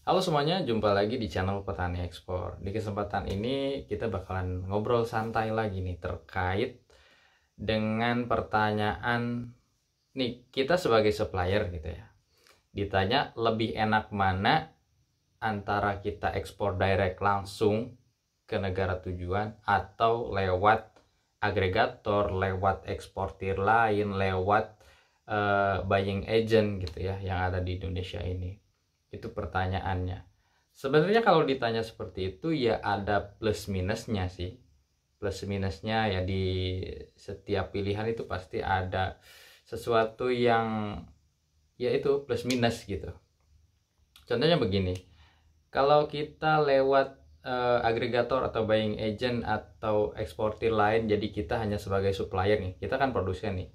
Halo semuanya, jumpa lagi di channel Petani Ekspor. Di kesempatan ini kita bakalan ngobrol santai lagi nih terkait dengan pertanyaan nih, kita sebagai supplier gitu ya. Ditanya lebih enak mana antara kita ekspor direct langsung ke negara tujuan atau lewat agregator, lewat eksportir lain, lewat buying agent gitu ya yang ada di Indonesia ini. Itu pertanyaannya. Sebenarnya kalau ditanya seperti itu ya ada plus minusnya sih. Plus minusnya ya di setiap pilihan itu pasti ada sesuatu yang ya itu plus minus gitu. Contohnya begini. Kalau kita lewat agregator atau buying agent atau eksportir lain, jadi kita hanya sebagai supplier nih. Kita kan produsen nih.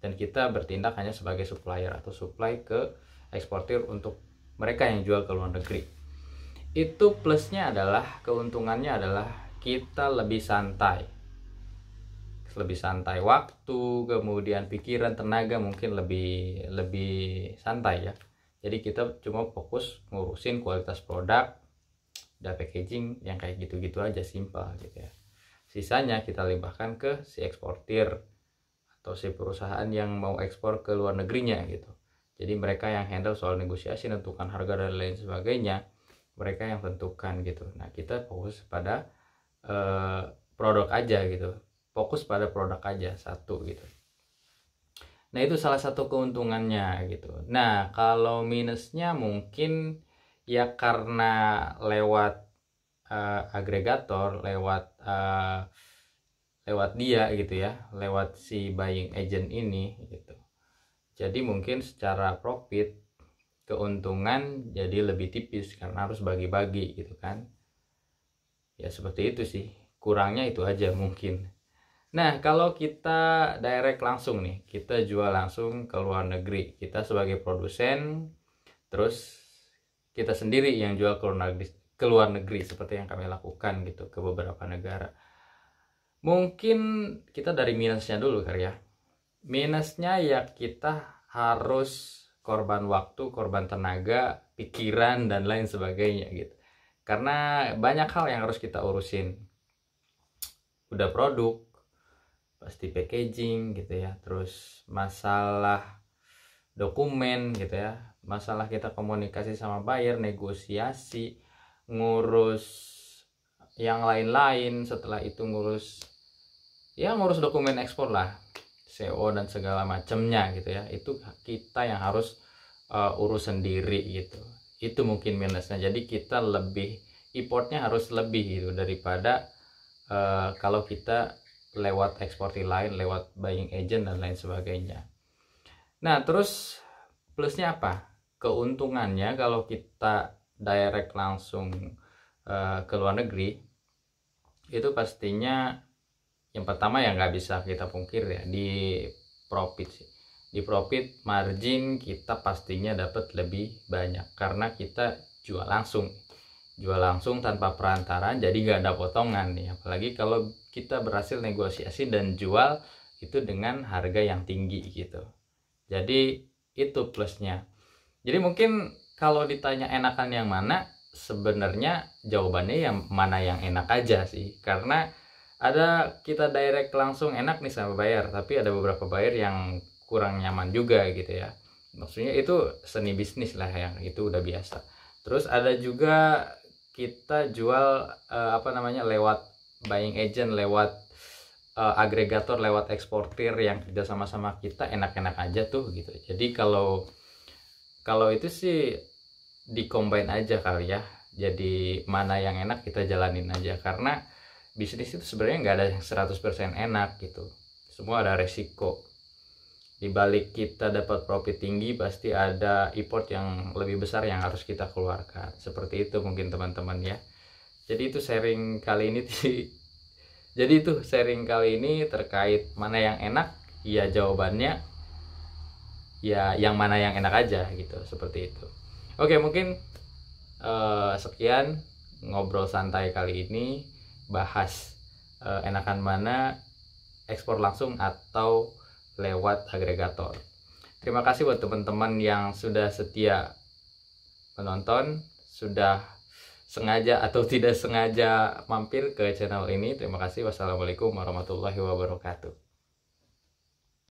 Dan kita bertindak hanya sebagai supplier atau supply ke eksportir untuk mereka yang jual ke luar negeri. Itu plusnya adalah, keuntungannya adalah kita lebih santai waktu, kemudian pikiran, tenaga mungkin lebih santai ya. Jadi kita cuma fokus ngurusin kualitas produk dan packaging yang kayak gitu-gitu aja, simpel gitu ya. Sisanya kita limbahkan ke si eksportir atau si perusahaan yang mau ekspor ke luar negerinya gitu. Jadi mereka yang handle soal negosiasi, tentukan harga dan lain sebagainya, mereka yang tentukan gitu. Nah kita fokus pada produk aja gitu, fokus pada produk aja satu gitu. Nah itu salah satu keuntungannya gitu. Nah kalau minusnya mungkin ya karena lewat agregator, lewat dia gitu ya, lewat si buying agent ini gitu. Jadi mungkin secara profit, keuntungan jadi lebih tipis karena harus bagi-bagi gitu kan. Ya seperti itu sih, kurangnya itu aja mungkin. Nah kalau kita direct langsung nih, kita jual langsung ke luar negeri, kita sebagai produsen, terus kita sendiri yang jual ke luar negeri seperti yang kami lakukan gitu ke beberapa negara. Mungkin kita dari minusnya dulu kali ya. Minusnya ya kita harus korban waktu, korban tenaga, pikiran dan lain sebagainya gitu. Karena banyak hal yang harus kita urusin. Udah produk, pasti packaging gitu ya. Terus masalah dokumen gitu ya. Masalah kita komunikasi sama buyer, negosiasi, ngurus yang lain-lain, setelah itu ngurus dokumen ekspor lah, CO dan segala macamnya gitu ya. Itu kita yang harus urus sendiri gitu. Itu mungkin minusnya. Jadi kita lebih importnya harus lebih gitu daripada kalau kita lewat eksportir lain, lewat buying agent dan lain sebagainya. Nah terus plusnya apa? Keuntungannya kalau kita direct langsung ke luar negeri, itu pastinya yang pertama ya nggak bisa kita pungkir ya, di profit sih. Di profit margin kita pastinya dapat lebih banyak karena kita jual langsung tanpa perantaraan, jadi nggak ada potongan nih. Apalagi kalau kita berhasil negosiasi dan jual itu dengan harga yang tinggi gitu. Jadi itu plusnya. Jadi mungkin kalau ditanya enakan yang mana, sebenarnya jawabannya yang mana yang enak aja sih. Karena ada kita direct langsung enak nih sama buyer, tapi ada beberapa buyer yang kurang nyaman juga gitu ya. Maksudnya itu seni bisnis lah, yang itu udah biasa. Terus ada juga kita jual lewat buying agent, lewat agregator, lewat eksportir yang kerja sama-sama kita, enak-enak aja tuh gitu. Jadi kalau itu sih di-combine aja kali ya. Jadi mana yang enak kita jalanin aja, karena bisnis itu sebenarnya nggak ada yang 100% enak gitu. Semua ada resiko. Di balik kita dapat profit tinggi, pasti ada effort yang lebih besar yang harus kita keluarkan. Seperti itu mungkin teman-teman ya. Jadi itu sharing kali ini terkait mana yang enak. Ya jawabannya ya yang mana yang enak aja gitu, seperti itu. Oke, mungkin sekian ngobrol santai kali ini, bahas enakan mana ekspor langsung atau lewat agregator. Terima kasih buat teman-teman yang sudah setia menonton, sudah sengaja atau tidak sengaja mampir ke channel ini. Terima kasih. Wassalamualaikum warahmatullahi wabarakatuh.